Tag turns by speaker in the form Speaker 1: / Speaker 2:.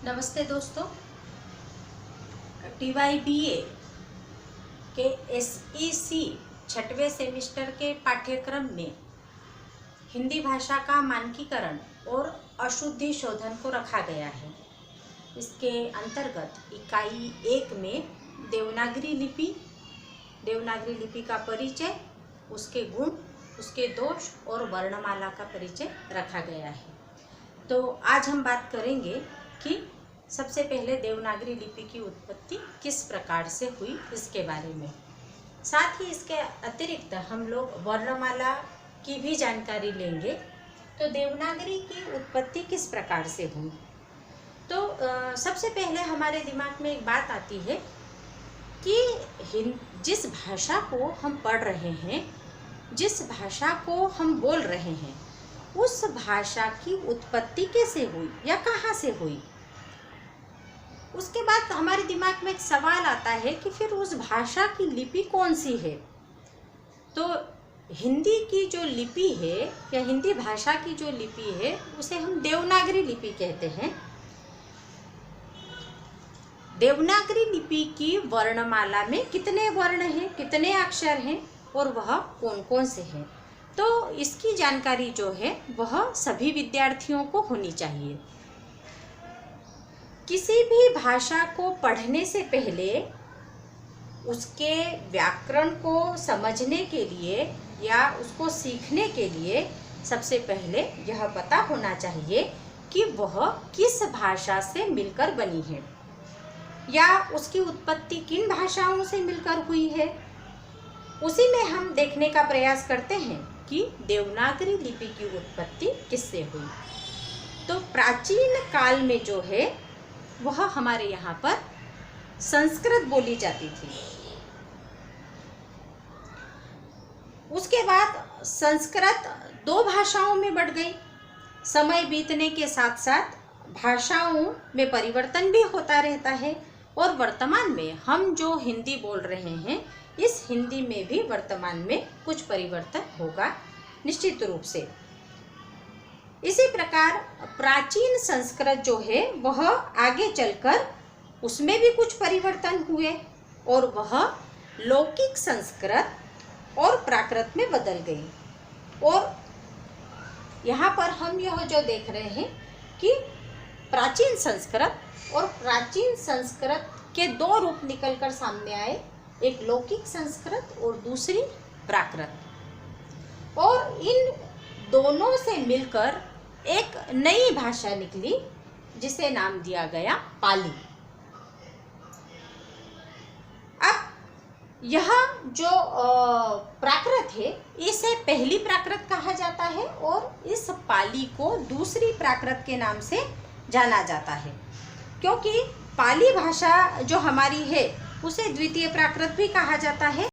Speaker 1: नमस्ते दोस्तों। TYBA के SEC छठवें सेमेस्टर के पाठ्यक्रम में हिंदी भाषा का मानकीकरण और अशुद्धि शोधन को रखा गया है। इसके अंतर्गत इकाई 1 में देवनागरी लिपि का परिचय, उसके गुण, उसके दोष और वर्णमाला का परिचय रखा गया है। तो आज हम बात करेंगे कि सबसे पहले देवनागरी लिपि की उत्पत्ति किस प्रकार से हुई, इसके बारे में। साथ ही इसके अतिरिक्त हम लोग वर्णमाला की भी जानकारी लेंगे। तो देवनागरी की उत्पत्ति किस प्रकार से हुई, तो सबसे पहले हमारे दिमाग में एक बात आती है कि जिस भाषा को हम पढ़ रहे हैं, जिस भाषा को हम बोल रहे हैं, उस भाषा की उत्पत्ति कैसे हुई या कहाँ से हुई। उसके बाद हमारे दिमाग में एक सवाल आता है कि फिर उस भाषा की लिपि कौन सी है। तो हिंदी की जो लिपि है या हिंदी भाषा की जो लिपि है, उसे हम देवनागरी लिपि कहते हैं। देवनागरी लिपि की वर्णमाला में कितने वर्ण हैं, कितने अक्षर हैं और वह कौन कौन से हैं, तो इसकी जानकारी जो है वह सभी विद्यार्थियों को होनी चाहिए। किसी भी भाषा को पढ़ने से पहले उसके व्याकरण को समझने के लिए या उसको सीखने के लिए सबसे पहले यह पता होना चाहिए कि वह किस भाषा से मिलकर बनी है या उसकी उत्पत्ति किन भाषाओं से मिलकर हुई है। उसी में हम देखने का प्रयास करते हैं कि देवनागरी लिपि की उत्पत्ति किससे हुई। तो प्राचीन काल में जो है वह हमारे यहाँ पर संस्कृत बोली जाती थी। उसके बाद संस्कृत 2 भाषाओं में बढ़ गई। समय बीतने के साथ साथ भाषाओं में परिवर्तन भी होता रहता है और वर्तमान में हम जो हिंदी बोल रहे हैं, इस हिंदी में भी वर्तमान में कुछ परिवर्तन होगा निश्चित रूप से। इसी प्रकार प्राचीन संस्कृत जो है वह आगे चलकर उसमें भी कुछ परिवर्तन हुए और वह लौकिक संस्कृत और प्राकृत में बदल गई। और यहाँ पर हम यह जो देख रहे हैं कि प्राचीन संस्कृत और प्राचीन संस्कृत के 2 रूप निकलकर सामने आए, एक लौकिक संस्कृत और दूसरी प्राकृत। और इन दोनों से मिलकर एक नई भाषा निकली जिसे नाम दिया गया पाली। अब यह जो प्राकृत है, इसे पहली प्राकृत कहा जाता है और इस पाली को दूसरी प्राकृत के नाम से जाना जाता है, क्योंकि पाली भाषा जो हमारी है उसे द्वितीय प्राकृत भी कहा जाता है।